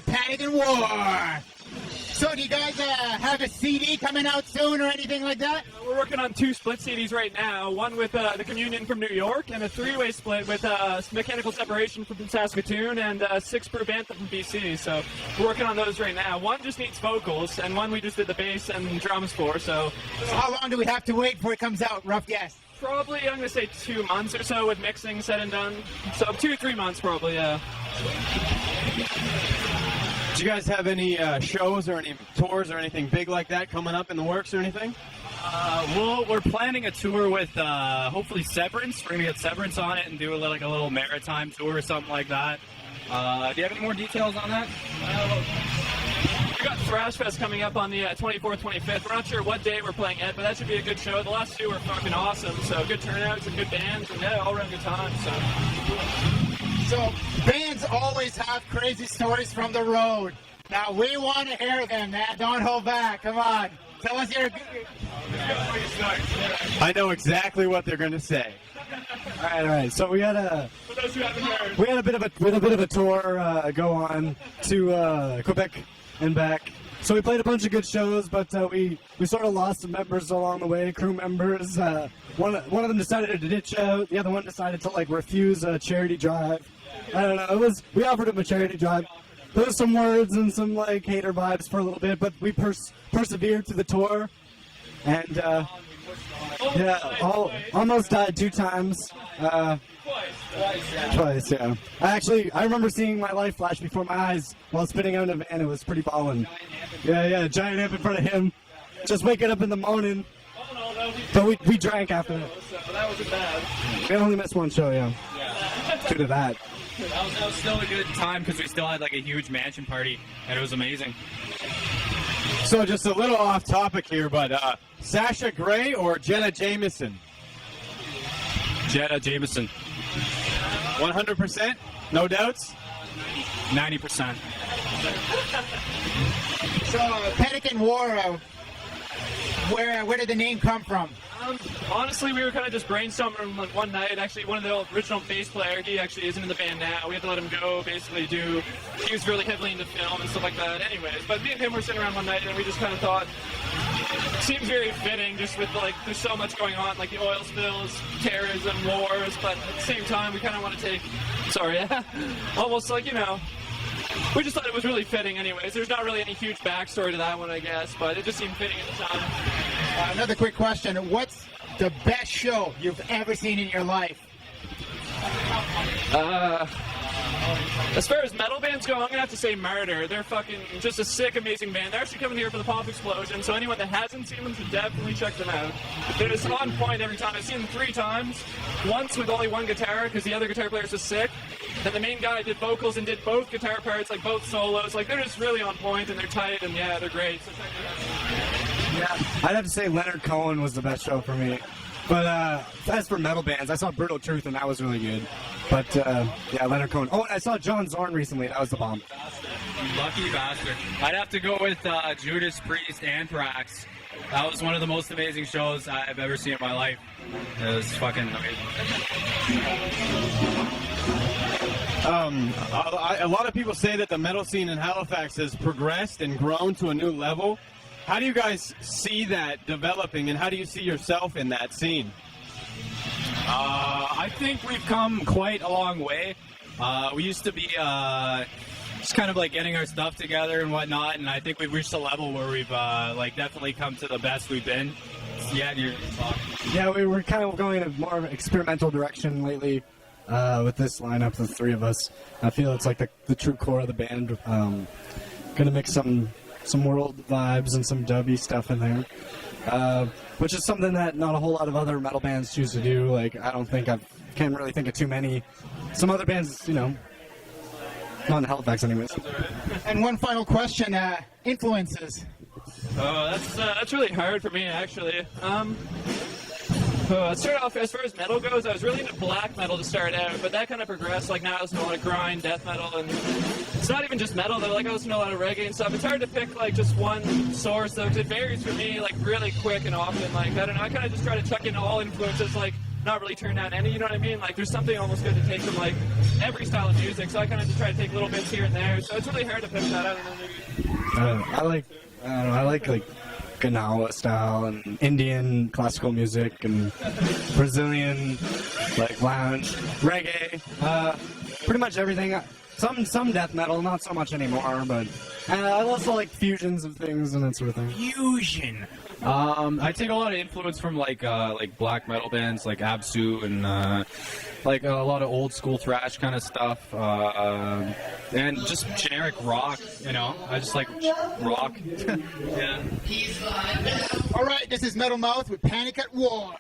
Panic and War. So do you guys have a CD coming out soon or anything like that? We're working on 2 split CDs right now, one with the Communion from New York and a 3-way split with Mechanical Separation from Saskatoon and 6 Proof Anthem from BC. So we're working on those right now. One just needs vocals and one we just did the bass and drums for. So how long do we have to wait before it comes out? Rough guess. Probably, I'm going to say 2 months or so with mixing said and done. So 2 to 3 months probably, yeah. Do you guys have any shows or any tours or anything big like that coming up in the works or anything? Well, we're planning a tour with hopefully Severance. We're going to get Severance on it and do a little maritime tour or something like that. Do you have any more details on that? We got Thrash Fest coming up on the 24th, 25th. We're not sure what day we're playing yet, but that should be a good show. The last 2 were fucking awesome, so good turnouts and good bands, and yeah, all around good time. So bands always have crazy stories from the road. Now we want to hear them, man. Don't hold back. Come on. Tell us your... I know exactly what they're going to say. All right. So we had a bit of a tour go on to Quebec and back. So we played a bunch of good shows, but we sort of lost some members along the way, crew members. One of them decided to ditch out. The other one decided to refuse a charity drive. I don't know. We offered him a charity drive. There was some words and some hater vibes for a little bit, but we persevered through the tour, and almost died 2 times. Twice, yeah. I remember seeing my life flash before my eyes while spinning out in a van. It was pretty ballin'. Yeah, giant amp in front of him. Just waking up in the morning. But we drank after that. That wasn't bad. We only missed 1 show, yeah. Due to that. That was still a good time because we still had a huge mansion party, and it was amazing. So just a little off topic here, but Sasha Grey or Jenna Jameson? Jenna Jameson. 100%? No doubts? 90%. So Panic and War, where did the name come from? Honestly, we were kind of just brainstorming one night. Actually, one of the original bass player, he actually isn't in the band now. We had to let him go, basically he was really heavily into film and stuff like that anyways. But me and him were sitting around one night and we just kind of thought, it seems very fitting just with there's so much going on, the oil spills, terrorism, wars, but at the same time we kind of want to take, almost we just thought it was really fitting anyways. There's not really any huge backstory to that one, I guess, but it just seemed fitting at the time. Another quick question. What's the best show you've ever seen in your life? As far as metal bands go, I'm going to have to say Martyr. They're fucking just a sick, amazing band. They're actually coming here for the Pop Explosion, so anyone that hasn't seen them should definitely check them out. They're just on point every time. I've seen them 3 times. Once with only 1 guitar, because the other guitar player's just sick. Then the main guy did vocals and did both guitar parts, both solos. They're just really on point, and they're tight, and yeah, they're great. So check them out. Yeah, I'd have to say Leonard Cohen was the best show for me. But as for metal bands, I saw Brutal Truth, and that was really good. But, yeah, Leonard Cohen. Oh, and I saw John Zorn recently. That was the bomb. Lucky bastard. I'd have to go with Judas Priest, Anthrax. That was one of the most amazing shows I've ever seen in my life. It was fucking amazing. A lot of people say that the metal scene in Halifax has progressed and grown to a new level. How do you guys see that developing, and how do you see yourself in that scene? I think we've come quite a long way. We used to be just kind of getting our stuff together and whatnot, and I think we've reached a level where we've definitely come to the best we've been. Yeah, we were kind of going in a more experimental direction lately with this lineup, the 3 of us. I feel it's the true core of the band. Gonna mix some world vibes and some dubby stuff in there, which is something that not a whole lot of other metal bands choose to do. I can't really think of too many. Some other bands, not in Halifax anyways. And one final question, influences. Oh, that's really hard for me, actually. Let's start off, as far as metal goes, I was really into black metal to start out, but that kind of progressed. Now I listen to a lot of grind, death metal, and it's not even just metal, though. I listen to a lot of reggae and stuff. It's hard to pick, just one source, though, 'cause it varies for me, really quick and often. I don't know, I kind of just try to chuck in all influences, not really turn down any. You know what I mean? Like there's something almost good to take from like every style of music. So I kind of just try to take little bits here and there. So it's really hard to pick that. I don't know. Maybe. I like Ganawa style and Indian classical music and Brazilian like lounge, reggae, pretty much everything. Some death metal, not so much anymore, but I also like fusions of things and that sort of thing. Fusion. I take a lot of influence from like black metal bands like Absu and like a lot of old school thrash kind of stuff, and just generic rock. You know, I just like rock. Yeah. All right, this is Metal Mouth with Panic at War.